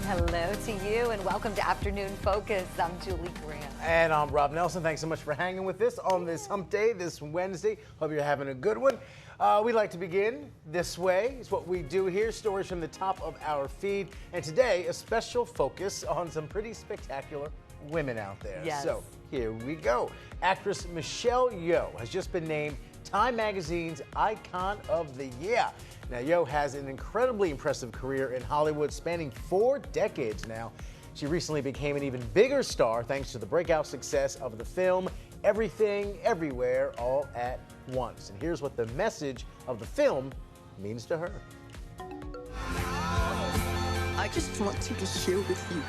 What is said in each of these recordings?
Hello to you and welcome to Afternoon Focus. I'm Julie Grant. And I'm Rob Nelson. Thanks so much for hanging with us on this hump day, this Wednesday. Hope you're having a good one. We'd like to begin this way. It's what we do here, stories from the top of our feed. And today, a special focus on some pretty spectacular women out there. Yes. So here we go. Actress Michelle Yeoh has just been named Time Magazine's Icon of the Year. Now, Yeoh has an incredibly impressive career in Hollywood spanning 4 decades now. She recently became an even bigger star thanks to the breakout success of the film Everything, Everywhere, All at Once. And here's what the message of the film means to her. I just want to share with you.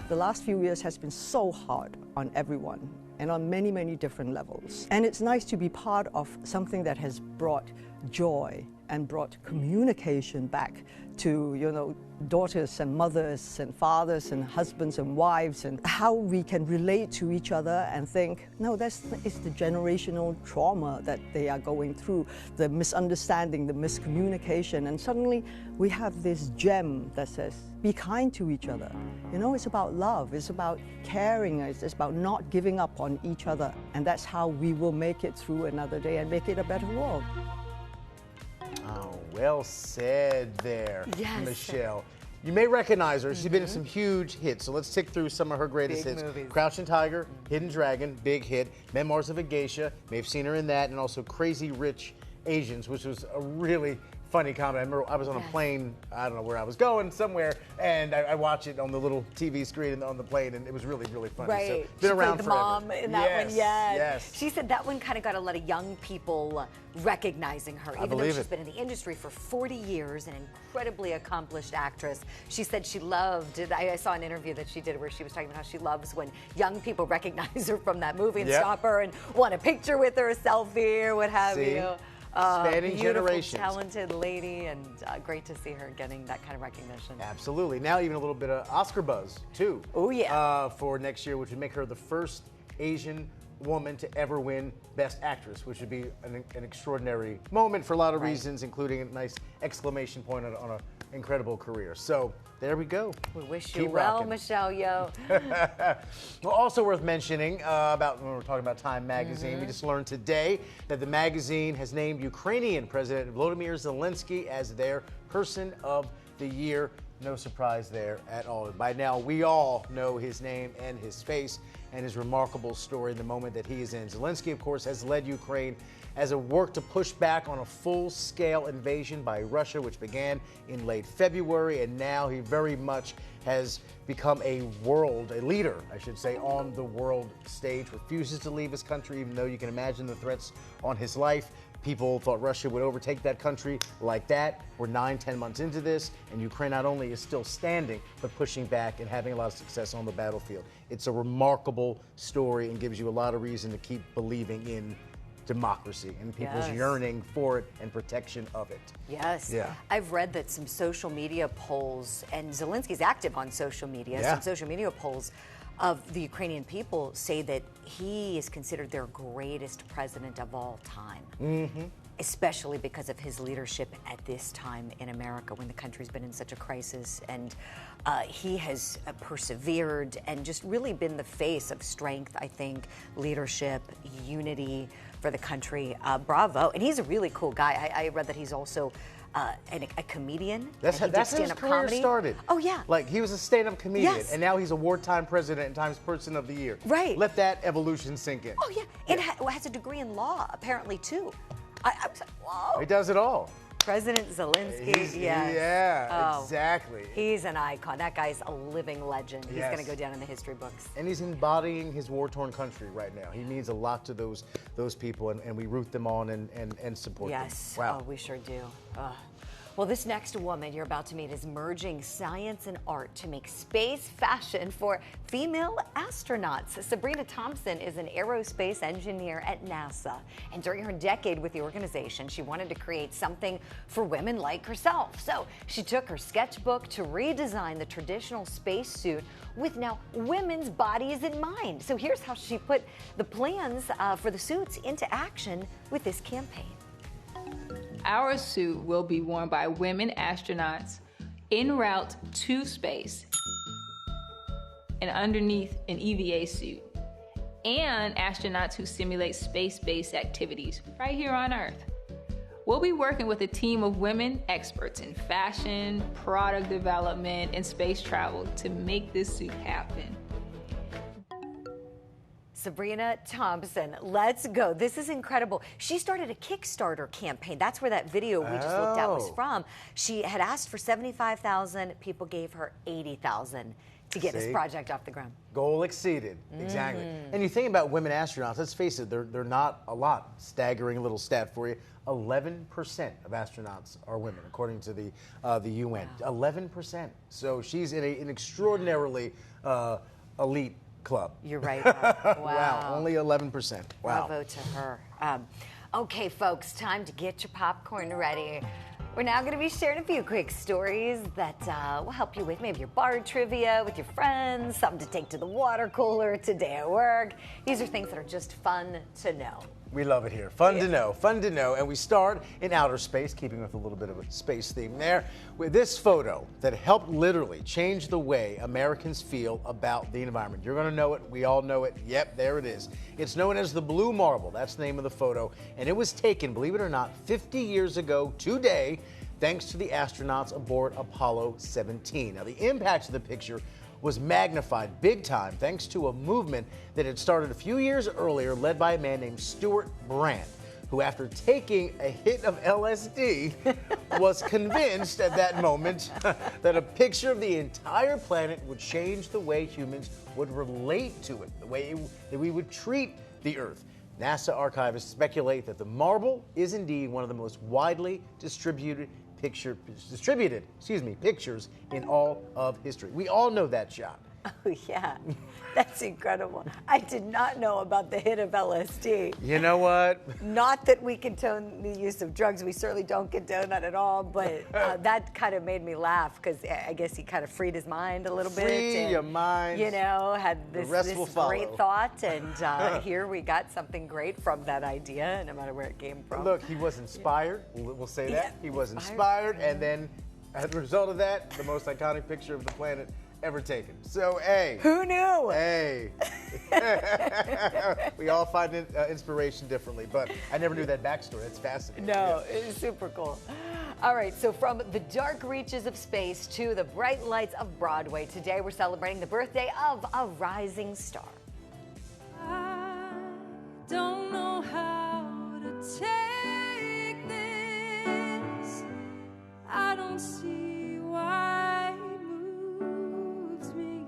The last few years has been so hard on everyone and on many, many different levels. And it's nice to be part of something that has brought joy and brought communication back to, daughters and mothers and fathers and husbands and wives, and how we can relate to each other and think, no, it's the generational trauma that they are going through, the misunderstanding, the miscommunication, and suddenly we have this gem that says, be kind to each other. It's about love, it's about caring, it's about not giving up on each other, and that's how we will make it through another day and make it a better world. Oh, well said there, Yes. Michelle. You may recognize her. She's been in some huge hits. So let's tick through some of her greatest Big hits. movies. Crouching Tiger, Hidden Dragon, big hit. Memoirs of a Geisha, may have seen her in that, and also Crazy Rich Asians, which was a really funny comedy. I remember I was on a plane, I don't know where I was going, somewhere, and I watched it on the little TV screen on the plane, and it was really, really funny. Right. So, been She around played the forever. mom in that one, yes. Yes. She said that one kind of got a lot of young people recognizing her, even though believe she's it. been in the industry for 40 years, an incredibly accomplished actress. She said she loved it. I saw an interview that she did where she was talking about how she loves when young people recognize her from that movie and stop her and want a picture with her, a selfie or what have See? you. Spanning Beautiful, generations. talented lady, and great to see her getting that kind of recognition. Absolutely. Now even a little bit of Oscar buzz, too. Oh, yeah. For next year, which would make her the first Asian woman to ever win Best Actress, which would be an extraordinary moment for a lot of reasons, including a nice exclamation point on an incredible career. So there we go. We wish you Keep well, rocking. Michelle Yeoh. Well, also worth mentioning about when we're talking about Time Magazine, we just learned today that the magazine has named Ukrainian President Volodymyr Zelensky as their Person of the Year. No surprise there at all. By now, we all know his name and his face and his remarkable story in the moment that he is in. Zelensky, of course, has led Ukraine as a work to push back on a full-scale invasion by Russia, which began in late February, and now he very much has become a leader, I should say, on the world stage, refuses to leave his country, even though you can imagine the threats on his life. People thought Russia would overtake that country like that. We're 9-10 months into this, and Ukraine not only is still standing, but pushing back and having a lot of success on the battlefield. It's a remarkable story and gives you a lot of reason to keep believing in democracy and people's yearning for it and protection of it. Yes. Yeah. I've read that some social media polls, and Zelensky's active on social media, Yeah. some social media polls of the Ukrainian people say that he is considered their greatest president of all time. Especially because of his leadership at this time in America when the country's been in such a crisis. And he has persevered and just really been the face of strength, I think, leadership, unity for the country. Bravo. And he's a really cool guy. I read that he's also a comedian. That's how his career started. Oh, yeah. Like, he was a stand-up comedian, Yes. and now he's a wartime president and Times Person of the Year. Right. Let that evolution sink in. Oh, yeah. And has a degree in law, apparently, too. I was like, whoa. He does it all. President Zelensky, yes. Yeah, Oh, exactly. He's an icon. That guy's a living legend. He's Yes. going to go down in the history books. And he's embodying his war-torn country right now. He means a lot to those people, and we root them on and support Yes. them. Wow. Oh, we sure do. Well, this next woman you're about to meet is merging science and art to make space fashion for female astronauts. Sabrina Thompson is an aerospace engineer at NASA. And during her decade with the organization, she wanted to create something for women like herself. So she took her sketchbook to redesign the traditional spacesuit with now women's bodies in mind. So here's how she put the plans for the suits into action with this campaign. Our suit will be worn by women astronauts en route to space. and underneath an EVA suit, and astronauts who simulate space-based activities right here on Earth. We'll be working with a team of women experts in fashion, product development, and space travel to make this suit happen. Sabrina Thompson, let's go. This is incredible. She started a Kickstarter campaign. That's where that video we just looked at was from. She had asked for $75,000. People gave her $80,000 to get this project off the ground. Goal exceeded. Exactly. And you think about women astronauts, let's face it, they're not a lot. Staggering little stat for you. 11% of astronauts are women, according to the UN. Wow. 11%. So she's in an extraordinarily elite club. You're right. Wow. Wow, only 11%. Wow. Bravo to her. Okay, folks, time to get your popcorn ready. We're now going to be sharing a few quick stories that will help you with maybe your bar trivia with your friends, something to take to the water cooler today at work. These are things that are just fun to know. We love it here. Fun to know. And we start in outer space, keeping with a little bit of a space theme there, with this photo that helped literally change the way Americans feel about the environment. You're going to know it. We all know it. Yep, there it is. It's known as the Blue Marble. That's the name of the photo. And it was taken, believe it or not, 50 years ago today, thanks to the astronauts aboard Apollo 17. Now, the impact of the picture was magnified big time thanks to a movement that had started a few years earlier, led by a man named Stuart Brand, who, after taking a hit of LSD, was convinced at that moment that a picture of the entire planet would change the way humans would relate to it, the way that we would treat the Earth. NASA archivists speculate that the marble is indeed one of the most widely distributed pictures in all of history. We all know that shot. Oh, yeah. That's incredible. I did not know about the hit of LSD. You know what? Not that we condone the use of drugs. We certainly don't condone that at all, but that kind of made me laugh because I guess he kind of freed his mind a little bit. Free your mind. You know, had this great thought, and here we got something great from that idea, no matter where it came from. Look, he was inspired. We'll say that. He was inspired, and then as a result of that, the most iconic picture of the planet ever taken. So, hey. Who knew? Hey. We all find inspiration differently, but I never knew that backstory. That's fascinating. No, it's super cool. All right, so from the dark reaches of space to the bright lights of Broadway, today we're celebrating the birthday of a rising star. I don't know how to take this. I don't see why it moves me.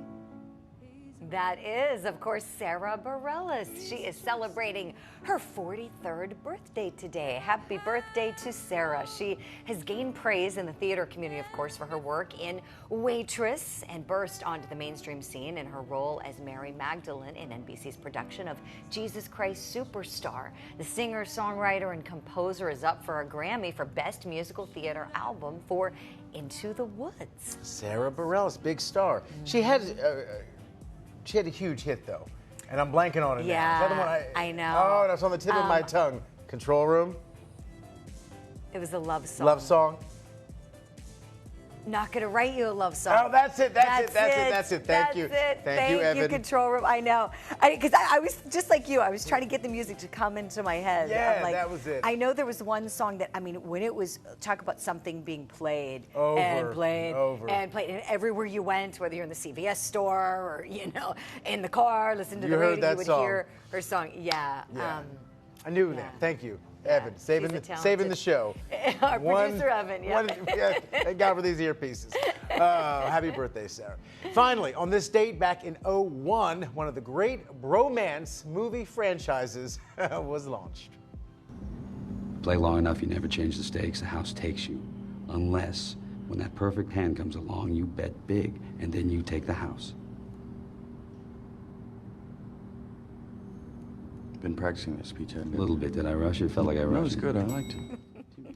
That is, of course, Sarah Bareilles. She is celebrating her 43rd birthday today. Happy birthday to Sarah. She has gained praise in the theater community, of course, for her work in Waitress, and burst onto the mainstream scene in her role as Mary Magdalene in NBC's production of Jesus Christ Superstar. The singer, songwriter, and composer is up for a Grammy for Best Musical Theater Album for Into the Woods. Sarah Bareilles, big star. She had a huge hit, though, and I'm blanking on it now. Is that the one I know. Oh, that's on the tip of my tongue. Control Room? It was a love song. Love song? Not gonna write you a love song. Oh, that's it. Thank you. Thank you, Evan. Control Room. I know. Because I was just like you. I was trying to get the music to come into my head. Yeah, I'm like, that was it. I know there was one song that, I mean, when it was, talk about something being played over, and played over. and played, and everywhere you went, whether you're in the CVS store or, you know, in the car, listen to the radio, you would hear her song. Yeah. I knew that. Thank you. Evan, saving the show. Our producer, Evan, thank God for these earpieces. Happy birthday, Sarah. Finally, on this date back in 2001, one of the great bromance movie franchises was launched. Play long enough, you never change the stakes, the house takes you. Unless, when that perfect hand comes along, you bet big, and then you take the house. Been practicing this speech, haven't you? A little bit. Did I rush it? Felt like I rushed No, it's good. I liked it.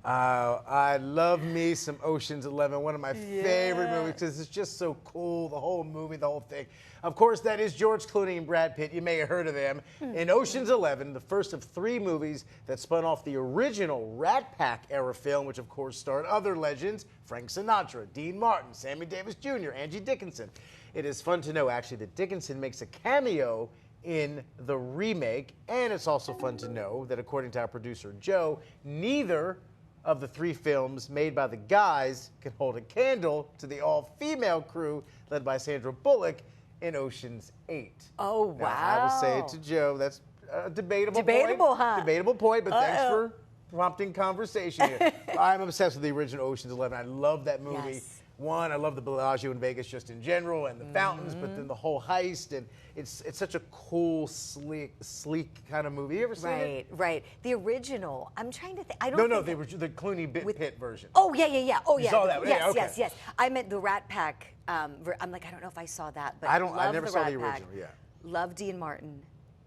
I love me some Ocean's 11, one of my favorite movies because it's just so cool, the whole movie, the whole thing. Of course, that is George Clooney and Brad Pitt. You may have heard of them. In Ocean's 11, the first of 3 movies that spun off the original Rat Pack era film, which of course starred other legends, Frank Sinatra, Dean Martin, Sammy Davis Jr., Angie Dickinson. It is fun to know, actually, that Dickinson makes a cameo in the remake, and it's also fun to know that according to our producer Joe, neither of the 3 films made by the guys can hold a candle to the all-female crew led by Sandra Bullock in Ocean's 8. Oh, wow. Now, I will say it to Joe, that's a debatable Debatable, point. huh? Debatable point, but thanks for prompting conversation here. I'm obsessed with the original Ocean's 11. I love that movie. Yes. One, I love the Bellagio in Vegas just in general and the fountains, but then the whole heist, and it's such a cool, sleek kind of movie. You ever seen it? Right. The original. I'm trying to think. I don't. No, think the Clooney Pitt version. Oh yeah. Oh yeah. You saw that one? Yes, Yeah, okay. yes. I meant the Rat Pack. I'm like, I don't know if I saw that, but I love never the saw Rat the Pack. original. Yeah. Love Dean Martin.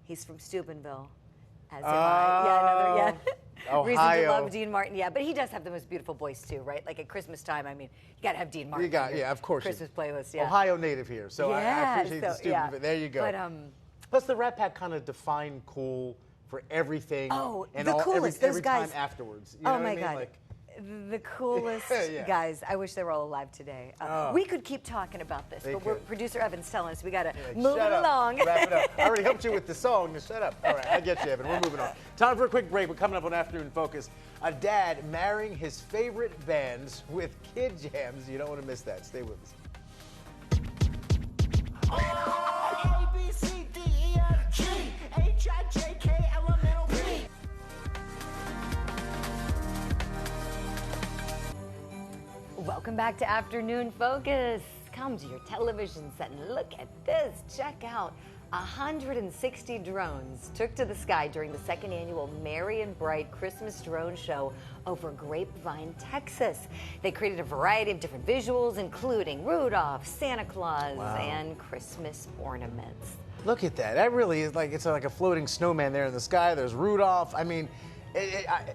He's from Steubenville. As am I. Yeah, reason to love Dean Martin. Yeah, but he does have the most beautiful voice too, right? Like at Christmas time, I mean, you got to have Dean Martin. You got, yeah, of course. Christmas playlist. Yeah. Ohio native here, so I appreciate the student. Yeah. There you go. But plus the Rat Pack kind of defined cool for everything. Oh, and the coolest. Those every guys. time afterwards. You Oh know my what I mean? God. Like, the coolest guys. I wish they were all alive today. We could keep talking about this, but producer Evan's telling us we got to move it along. Wrap it up. I already helped you with the song. Just shut up. All right, I get you, Evan. We're moving on. Time for a quick break. We're coming up on Afternoon Focus. A dad marrying his favorite bands with kid jams. You don't want to miss that. Stay with us. A, B, C, D, E, F, G, H, I, J, K, L, M, N, O, P. Welcome back to Afternoon Focus. Come to your television set and look at this. Check out 160 drones took to the sky during the 2nd annual Merry and Bright Christmas Drone Show over Grapevine, Texas. They created a variety of different visuals, including Rudolph, Santa Claus, and Christmas ornaments. Look at that. That really is like, it's like a floating snowman there in the sky. There's Rudolph. I mean,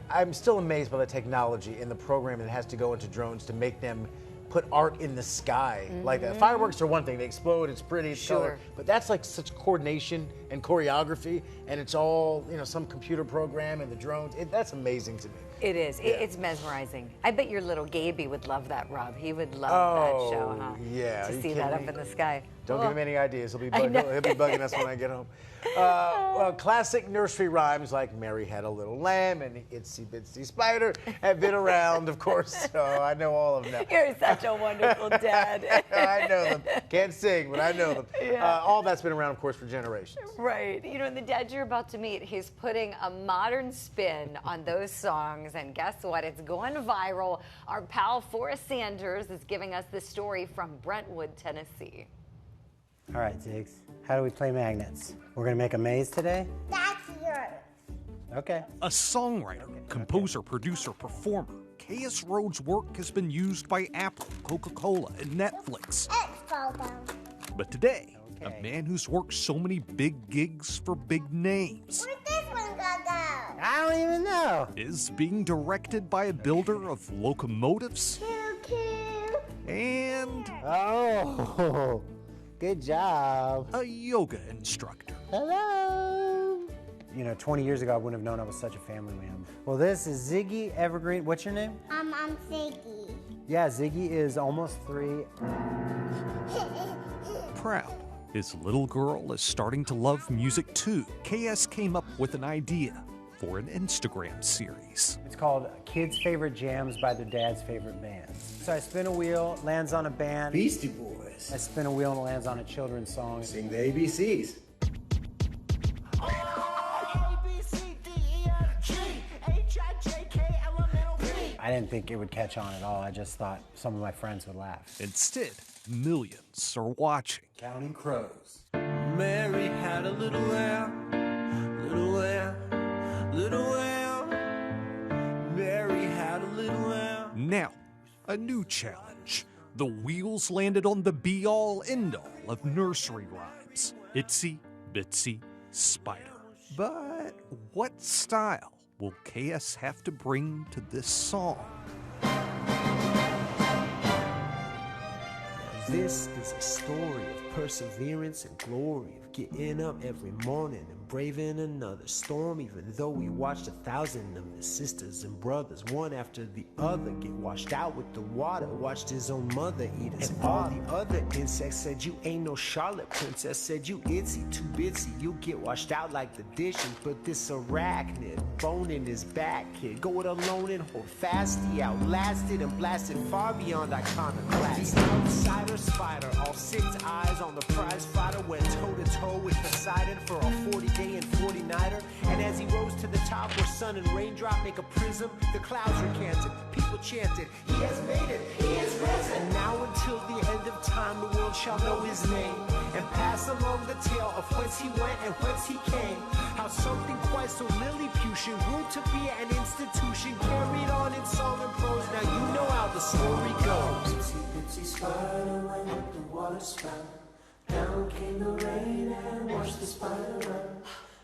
I'm still amazed by the technology in the program that has to go into drones to make them put art in the sky like that. Fireworks are one thing. They explode, it's pretty, it's color. But that's like such coordination and choreography, and it's all, some computer program and the drones. That's amazing to me. It is. Yeah. It's mesmerizing. I bet your little Gaby would love that, Rob. He would love that show, huh? Yeah. To see that up in the sky. Don't give him any ideas. He'll be bugging us when I get home. Well, classic nursery rhymes like Mary Had a Little Lamb and Itsy Bitsy Spider have been around, of course, so I know all of them now. You're such a wonderful dad. I know them. Can't sing, but I know them. Yeah. All that's been around, of course, for generations. Right. And the dad you're about to meet, he's putting a modern spin on those songs, and guess what? It's going viral. Our pal Forrest Sanders is giving us the story from Brentwood, Tennessee. All right, Ziggs. How do we play magnets? We're gonna make a maze today? That's yours. Okay. A songwriter, composer, producer, performer, K.S. Rhodes' work has been used by Apple, Coca-Cola, and Netflix. It's fall down. But today, a man who's worked so many big gigs for big names Where's this one gonna go? I don't even know. is being directed by a builder of locomotives and Oh, good job. a yoga instructor. Hello. 20 years ago, I wouldn't have known I was such a family man. Well, this is Ziggy Evergreen. What's your name? I'm Ziggy. Yeah, Ziggy is almost 3. Proud his little girl is starting to love music too. KS came up with an idea for an Instagram series. It's called Kids' Favorite Jams by their dad's favorite bands. So I spin a wheel, lands on a band. Beastie Boys. I spin a wheel and it lands on a children's song. Sing the ABCs. I didn't think it would catch on at all. I just thought some of my friends would laugh. Instead, millions are watching. Counting Crows. Mary had a little lamb, little lamb, little lamb. Mary had a little lamb. Now, a new challenge. The wheels landed on the be-all, end-all of nursery rhymes. Itsy Bitsy Spider. But what style will KS have to bring to this song? This is a story of perseverance and glory, of getting up every morning and braving another storm, even though we watched 1,000 of his sisters and brothers, one after the other, get washed out with the water, watched his own mother eat his and all the other insects said, you ain't no Charlotte princess, said you itsy too bitsy, you'll get washed out like the dishes, but this arachnid, bone in his back, kid, go it alone and hold fast, he outlasted and blasted far beyond iconoclast. The outsider spider, all 6 eyes on the prize fighter, went toe-to-toe with Poseidon for a 40-day and 40-nighter. And as he rose to the top where sun and raindrop make a prism, the clouds recanted, people chanted, he has made it, he is risen. And now until the end of time, the world shall know his name, and pass along the tale of whence he went and whence he came. How something quite so Lilliputian grew to be an institution, carried on in song and prose. Now you know how the story goes. Itsy spider went up the water spout. Down came the rain and washed the spider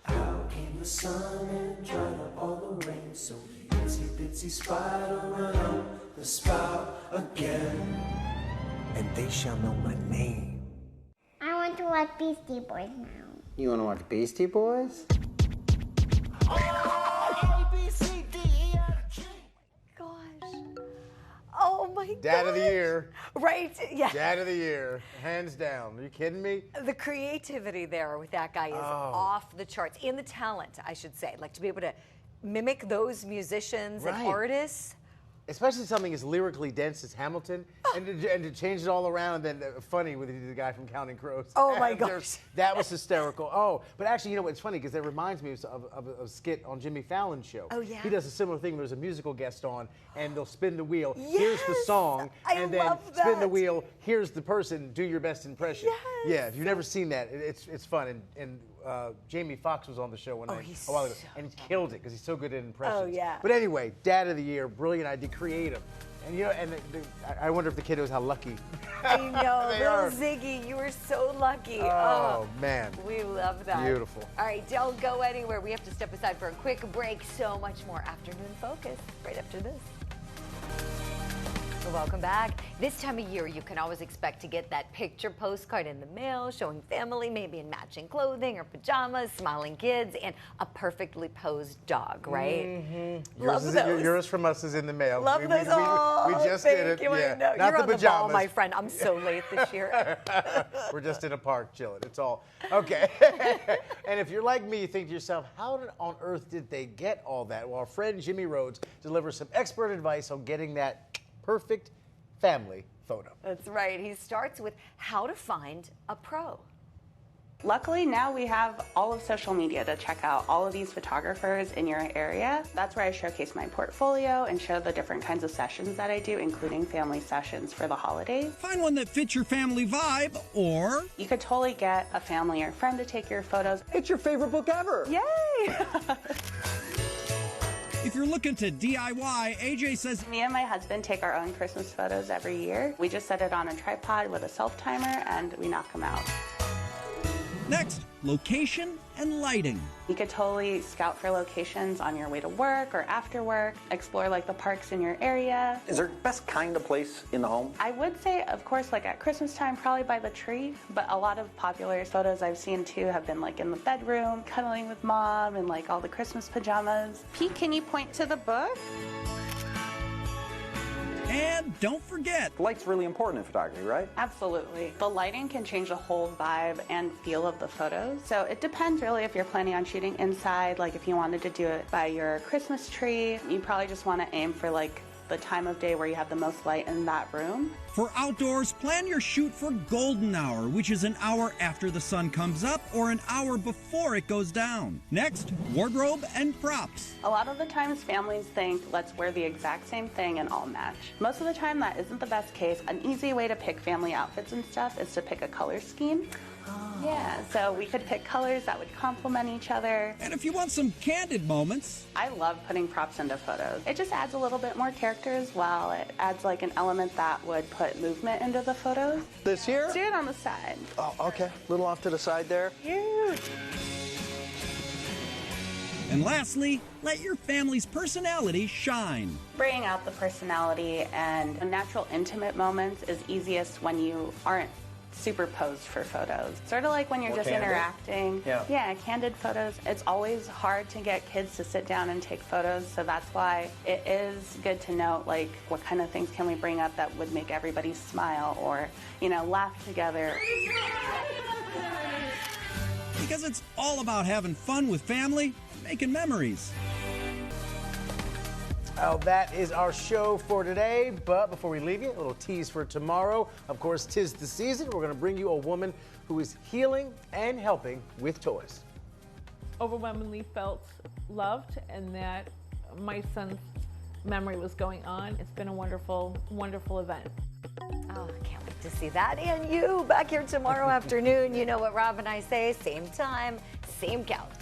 out. Out came the sun and dried up all the rain. So the itsy bitsy spider ran up the spout again. And they shall know my name. I want to watch Beastie Boys now. You want to watch Beastie Boys? Oh my God. Dad of the year. Right? Yeah. Dad of the year. Hands down. Are you kidding me? The creativity there with that guy is off the charts. And the talent, I should say. Like to be able to mimic those musicians and artists. Especially something as lyrically dense as Hamilton, and to change it all around, and then funny with the guy from Counting Crows. Oh my gosh. That was hysterical. Oh, but actually, you know, it's funny because that reminds me of a skit on Jimmy Fallon's show. Oh yeah. He does a similar thing. There's a musical guest on, and they'll spin the wheel. Yes, here's the song, and then spin the that. wheel. Here's the person. Do your best impression. Yes. Yeah. If you've never seen that, it's fun. And Jamie Foxx was on the show one night a while ago, and killed it because he's so good at impressions. Oh yeah. But anyway, Dad of the Year, brilliant idea, creative. And you know, and I wonder if the kiddos how lucky. I know, they little are. Ziggy, you were so lucky. Oh man, we love that. Beautiful. All right, don't go anywhere. We have to step aside for a quick break. So much more Afternoon Focus right after this. Welcome back. This time of year, you can always expect to get that picture postcard in the mail showing family, maybe in matching clothing or pajamas, smiling kids, and a perfectly posed dog, right? Mm-hmm. Love those. Yours from us is in the mail. Love those. We just did it. Yeah. No, Not you're the on pajamas. the ball, my friend. I'm so late this year. We're just in a park chilling. It's all okay. And if you're like me, you think to yourself, how on earth did they get all that? Well, our friend Jimmy Rhodes delivers some expert advice on getting that perfect family photo. That's right. He starts with how to find a pro. Luckily, now we have all of social media to check out all of these photographers in your area. That's where I showcase my portfolio and show the different kinds of sessions that I do, including family sessions for the holidays. Find one that fits your family vibe, or you could totally get a family or friend to take your photos. It's your favorite book ever. Yay! if you're looking to DIY, AJ says, me and my husband take our own Christmas photos every year. We just set it on a tripod with a self-timer and we knock them out. Next, location and lighting. You could totally scout for locations on your way to work or after work, explore like the parks in your area. Is there best kind of place in the home? I would say, of course, like at Christmas time, probably by the tree, but a lot of popular photos I've seen too have been like in the bedroom, cuddling with mom and like all the Christmas pajamas. Pete, can you point to the book? And don't forget, light's really important in photography, right? Absolutely. The lighting can change the whole vibe and feel of the photos. So it depends really if you're planning on shooting inside, like if you wanted to do it by your Christmas tree, you probably just want to aim for like the time of day where you have the most light in that room. For outdoors, plan your shoot for golden hour, which is an hour after the sun comes up or an hour before it goes down. Next, wardrobe and props. A lot of the times families think, let's wear the exact same thing and all match. Most of the time that isn't the best case. An easy way to pick family outfits and stuff is to pick a color scheme. Yeah, so we could pick colors that would complement each other. And if you want some candid moments, I love putting props into photos. It just adds a little bit more character as well. It adds like an element that would put movement into the photos. This here? Do it on the side. Oh, okay. A little off to the side there. Huge. And lastly, let your family's personality shine. Bringing out the personality and natural intimate moments is easiest when you aren't super posed for photos. Sort of like when you're More just candid? interacting. Yeah, candid photos. It's always hard to get kids to sit down and take photos, so that's why it is good to note, like, what kind of things can we bring up that would make everybody smile or, you know, laugh together. Because it's all about having fun with family, making memories. Well, that is our show for today. But before we leave you, a little tease for tomorrow. Of course, 'tis the season. We're going to bring you a woman who is healing and helping with toys. Overwhelmingly felt loved and that my son's memory was going on. It's been a wonderful, wonderful event. Oh, can't wait to see that and you back here tomorrow afternoon. You know what Rob and I say, same time, same couch.